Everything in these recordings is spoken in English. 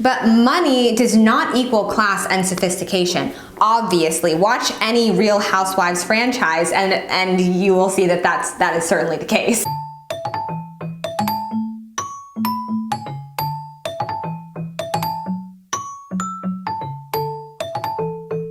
But money does not equal class and sophistication. Obviously, watch any Real Housewives franchise and you will see that that is certainly the case.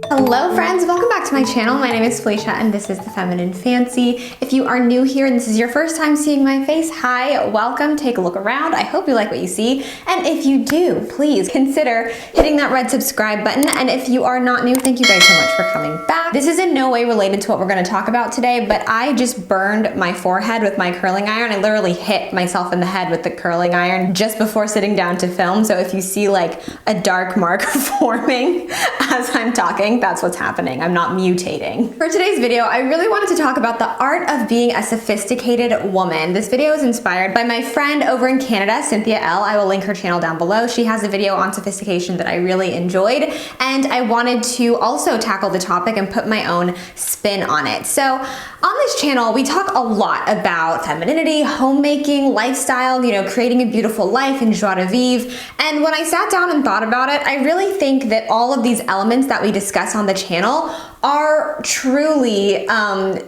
Hello friends, welcome back to my channel. My name is Felicia and this is The Feminine Fancy. If you are new here and this is your first time seeing my face, hi, welcome, take a look around. I hope you like what you see. And if you do, please consider hitting that red subscribe button. And if you are not new, thank you guys so much for coming back. This is in no way related to what we're gonna talk about today, but I just burned my forehead with my curling iron. I literally hit myself in the head with the curling iron just before sitting down to film. So if you see like a dark mark forming as I'm talking, that's what's happening. I'm not mutating. For today's video, I really wanted to talk about the art of being a sophisticated woman. This video is inspired by my friend over in Canada, Cynthia L. I will link her channel down below. She has a video on sophistication that I really enjoyed, and I wanted to also tackle the topic and put my own spin on it. So on this channel, we talk a lot about femininity, homemaking, lifestyle, creating a beautiful life and joie de vivre. And when I sat down and thought about it, I really think that all of these elements that we discuss on the channel are truly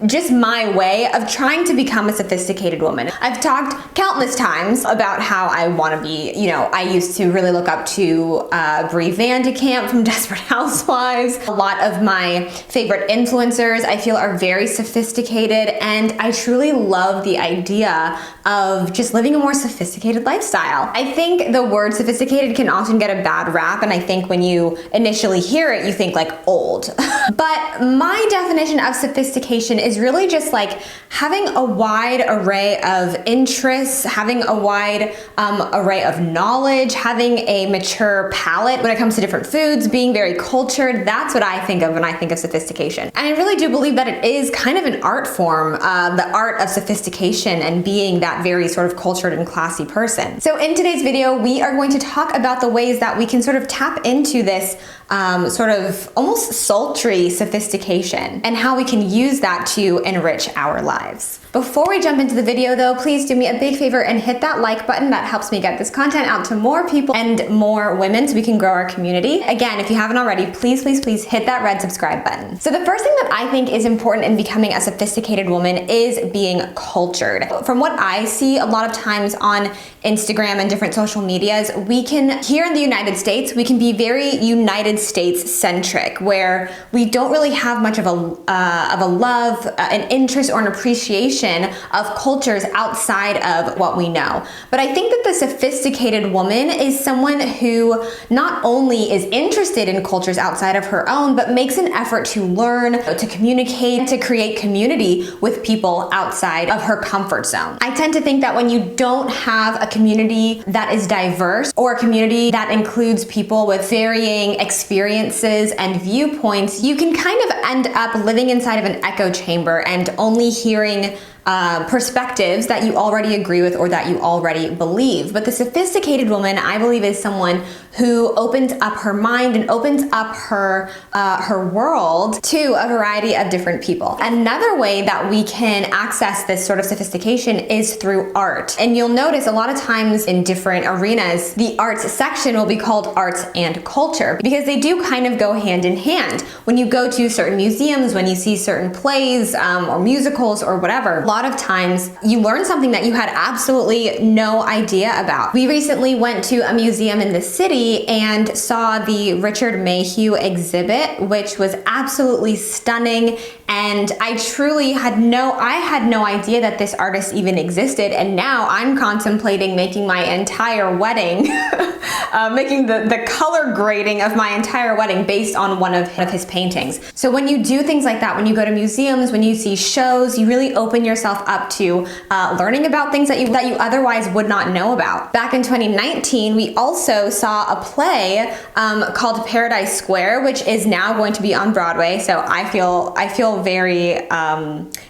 just my way of trying to become a sophisticated woman. I've talked countless times about how I want to be, I used to really look up to Brie Vandekamp from Desperate Housewives. A lot of my favorite influencers I feel are very sophisticated, and I truly love the idea of just living a more sophisticated lifestyle. I think the word sophisticated can often get a bad rap, and I think when you initially hear it, you think like old. But my definition of sophistication is really just like having a wide array of interests, having a wide array of knowledge, having a mature palate when it comes to different foods, being very cultured. That's what I think of when I think of sophistication. And I really do believe that it is kind of an art form, the art of sophistication and being that very sort of cultured and classy person. So in today's video, we are going to talk about the ways that we can sort of tap into this sort of almost sultry sophistication and how we can use that to enrich our lives. Before we jump into the video though, please do me a big favor and hit that like button. That helps me get this content out to more people and more women so we can grow our community. Again, if you haven't already, please, please, please hit that red subscribe button. So the first thing that I think is important in becoming a sophisticated woman is being cultured. From what I see a lot of times on Instagram and different social medias, we can, here in the United States, we can be very United States centric, where we don't really have much of a love, an interest, or an appreciation of cultures outside of what we know. But I think that the sophisticated woman is someone who not only is interested in cultures outside of her own, but makes an effort to learn, to communicate, to create community with people outside of her comfort zone. I tend to think that when you don't have a community that is diverse, or a community that includes people with varying experiences and viewpoints, you can kind of end up living inside of an echo chamber and only hearing perspectives that you already agree with or that you already believe. But the sophisticated woman, I believe, is someone who opens up her mind and opens up her world to a variety of different people. Another way that we can access this sort of sophistication is through art. And you'll notice a lot of times in different arenas, the arts section will be called arts and culture because they do kind of go hand in hand. When you go to certain museums, when you see certain plays or musicals or whatever, a lot of times you learn something that you had absolutely no idea about. We recently went to a museum in the city and saw the Richard Mayhew exhibit, which was absolutely stunning. And I truly had no idea that this artist even existed. And now I'm contemplating making my entire wedding, making the color grading of my entire wedding based on one of his paintings. So when you do things like that, when you go to museums, when you see shows, you really open yourself up to learning about things that you otherwise would not know about. Back in 2019, we also saw a play called Paradise Square, which is now going to be on Broadway. So I feel feel very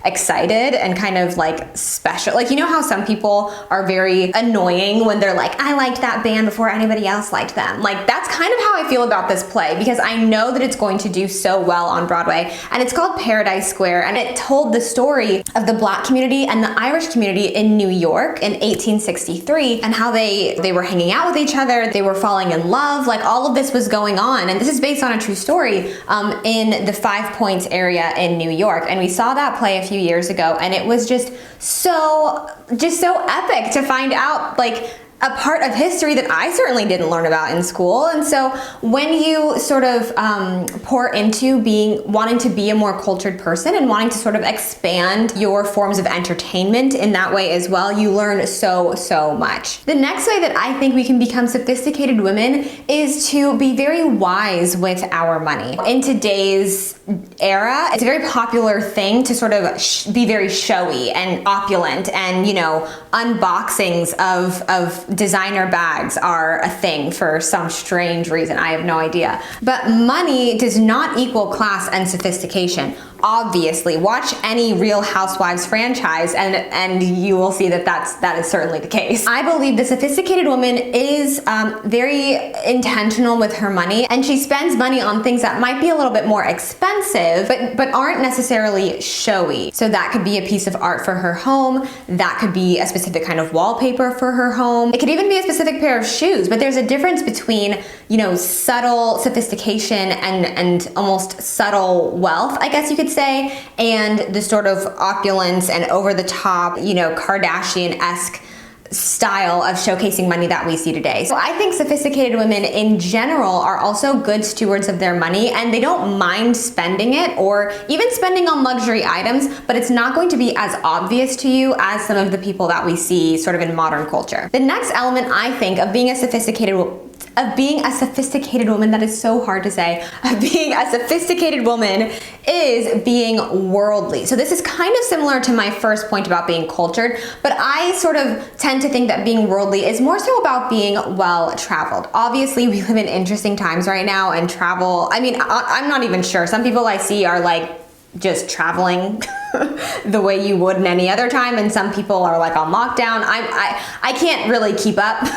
excited and kind of like special. Like, you know how some people are very annoying when they're like, I liked that band before anybody else liked them. Like, that's kind of how I feel about this play, because I know that it's going to do so well on Broadway. And it's called Paradise Square, and it told the story of the Black community and the Irish community in New York in 1863, and how they were hanging out with each other, they were falling in love, like all of this was going on. And this is based on a true story in the Five Points area in New York. And we saw that play a few years ago, and it was just so epic to find out, like, a part of history that I certainly didn't learn about in school. And so when you sort of pour into wanting to be a more cultured person and wanting to sort of expand your forms of entertainment in that way as well, you learn so much. The next way that I think we can become sophisticated women is to be very wise with our money. In today's era, it's a very popular thing to sort of be very showy and opulent, and, you know, unboxings of designer bags are a thing for some strange reason. I have no idea. But money does not equal class and sophistication. Obviously, watch any Real Housewives franchise and you will see that is certainly the case. I believe the sophisticated woman is very intentional with her money, and she spends money on things that might be a little bit more expensive, but aren't necessarily showy. So that could be a piece of art for her home, that could be a specific kind of wallpaper for her home, it could even be a specific pair of shoes. But there's a difference between, you know, subtle sophistication and almost subtle wealth, I guess you could say, and the sort of opulence and over the top, you know, Kardashian-esque style of showcasing money that we see today. So I think sophisticated women in general are also good stewards of their money, and they don't mind spending it or even spending on luxury items, but it's not going to be as obvious to you as some of the people that we see sort of in modern culture. The next element, I think, of being a sophisticated woman, that is so hard to say, of being a sophisticated woman is being worldly. So this is kind of similar to my first point about being cultured, but I sort of tend to think that being worldly is more so about being well-traveled. Obviously, we live in interesting times right now, and travel, I mean, I'm not even sure. Some people I see are like just traveling the way you would in any other time, and some people are like on lockdown. I can't really keep up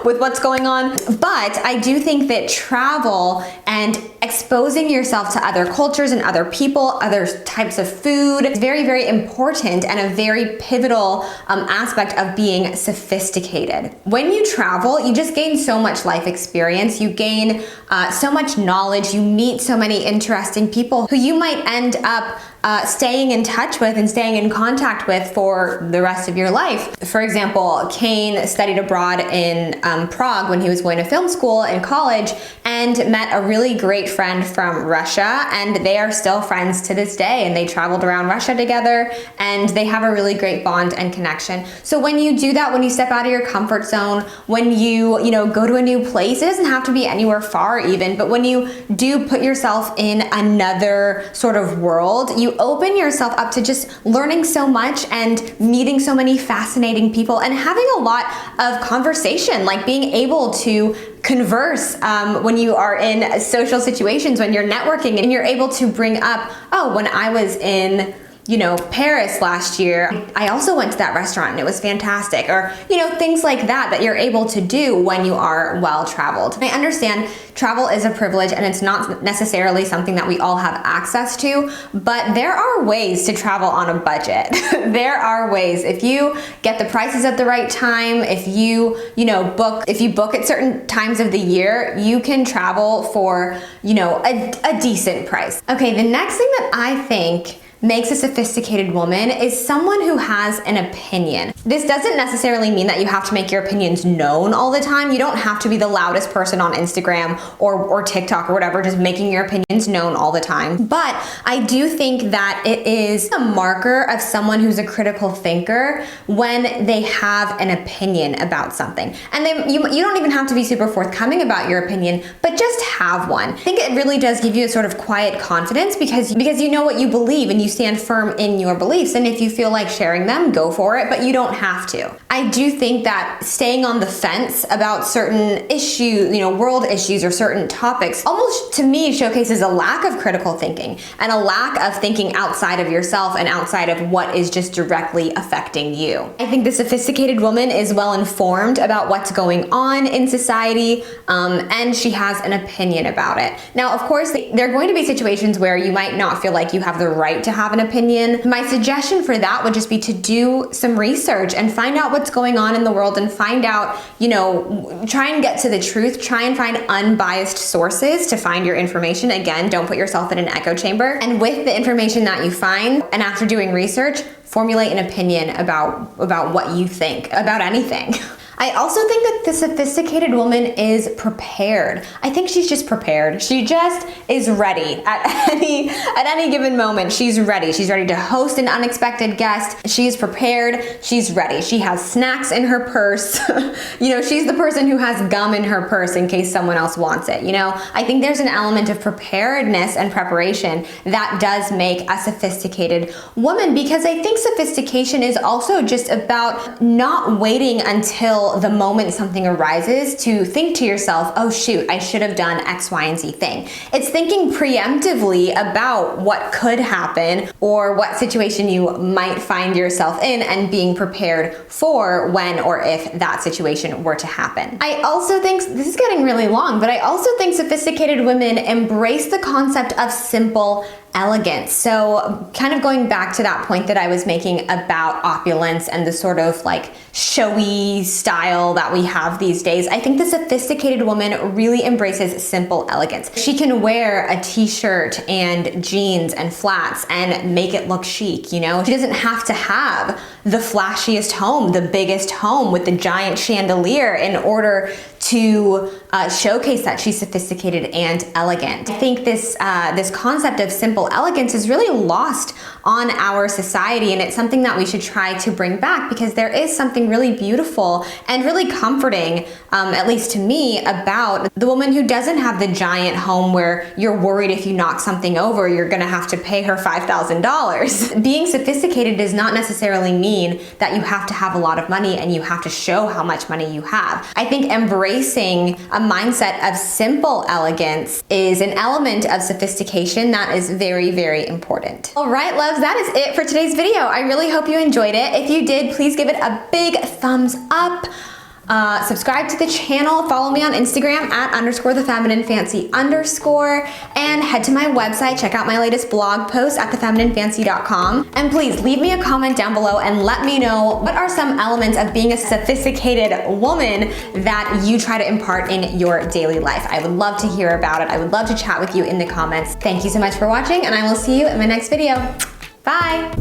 with what's going on, but I do think that travel and exposing yourself to other cultures and other people, other types of food, is very, very important and a very pivotal aspect of being sophisticated. When you travel, you just gain so much life experience, you gain so much knowledge, you meet so many interesting people who you might end up staying in touch with and staying in contact with for the rest of your life. For example, Kane studied abroad in Prague when he was going to film school in college, and met a really great friend from Russia, and they are still friends to this day, and they traveled around Russia together, and they have a really great bond and connection. So when you do that, when you step out of your comfort zone, when you go to a new place, it doesn't have to be anywhere far even, but when you do put yourself in another sort of world, you open yourself up to just learning so much and meeting so many fascinating people and having a lot of conversation, like being able to converse when you are in social situations, when you're networking, and you're able to bring up, oh, when I was in Paris last year, I also went to that restaurant and it was fantastic, or things like that you're able to do when you are well-traveled. I understand travel is a privilege and it's not necessarily something that we all have access to, but there are ways to travel on a budget. There are ways. If you get the prices at the right time, if you book at certain times of the year, you can travel for a decent price. Okay, the next thing that I think makes a sophisticated woman is someone who has an opinion. This doesn't necessarily mean that you have to make your opinions known all the time. You don't have to be the loudest person on Instagram or TikTok or whatever, just making your opinions known all the time. But I do think that it is a marker of someone who's a critical thinker when they have an opinion about something. And you don't even have to be super forthcoming about your opinion, but just have one. I think it really does give you a sort of quiet confidence because you know what you believe and you stand firm in your beliefs. And if you feel like sharing them, go for it, but you don't have to. I do think that staying on the fence about certain issues, world issues or certain topics, almost to me showcases a lack of critical thinking and a lack of thinking outside of yourself and outside of what is just directly affecting you. I think the sophisticated woman is well informed about what's going on in society, and she has an opinion about it. Now, of course, there are going to be situations where you might not feel like you have the right to have an opinion. My suggestion for that would just be to do some research and find out what's going on in the world and find out, try and get to the truth, try and find unbiased sources to find your information. Again, don't put yourself in an echo chamber. And with the information that you find, and after doing research, formulate an opinion about what you think about anything. I also think that the sophisticated woman is prepared. I think she's just prepared. She just is ready at any given moment. She's ready. She's ready to host an unexpected guest. She's prepared. She's ready. She has snacks in her purse. She's the person who has gum in her purse in case someone else wants it. I think there's an element of preparedness and preparation that does make a sophisticated woman, because I think sophistication is also just about not waiting until the moment something arises to think to yourself, oh shoot, I should have done X, Y, and Z thing. It's thinking preemptively about what could happen or what situation you might find yourself in and being prepared for when or if that situation were to happen. I also think, this is getting really long, but I also think sophisticated women embrace the concept of simple elegance. So kind of going back to that point that I was making about opulence and the sort of like showy style that we have these days, I think the sophisticated woman really embraces simple elegance. She can wear a t-shirt and jeans and flats and make it look chic, She doesn't have to have the flashiest home, the biggest home with the giant chandelier in order to showcase that she's sophisticated and elegant. I think this concept of simple elegance is really lost on our society, and it's something that we should try to bring back, because there is something really beautiful and really comforting, at least to me, about the woman who doesn't have the giant home where you're worried if you knock something over, you're gonna have to pay her $5,000. Being sophisticated does not necessarily mean that you have to have a lot of money and you have to show how much money you have. I think embracing a mindset of simple elegance is an element of sophistication that is very, very important. All right, loves, that is it for today's video. I really hope you enjoyed it. If you did, please give it a big thumbs up. Subscribe to the channel, follow me on Instagram at _thefemininefancy_, and head to my website, check out my latest blog post at thefemininefancy.com. And please leave me a comment down below and let me know what are some elements of being a sophisticated woman that you try to impart in your daily life. I would love to hear about it. I would love to chat with you in the comments. Thank you so much for watching, and I will see you in my next video. Bye.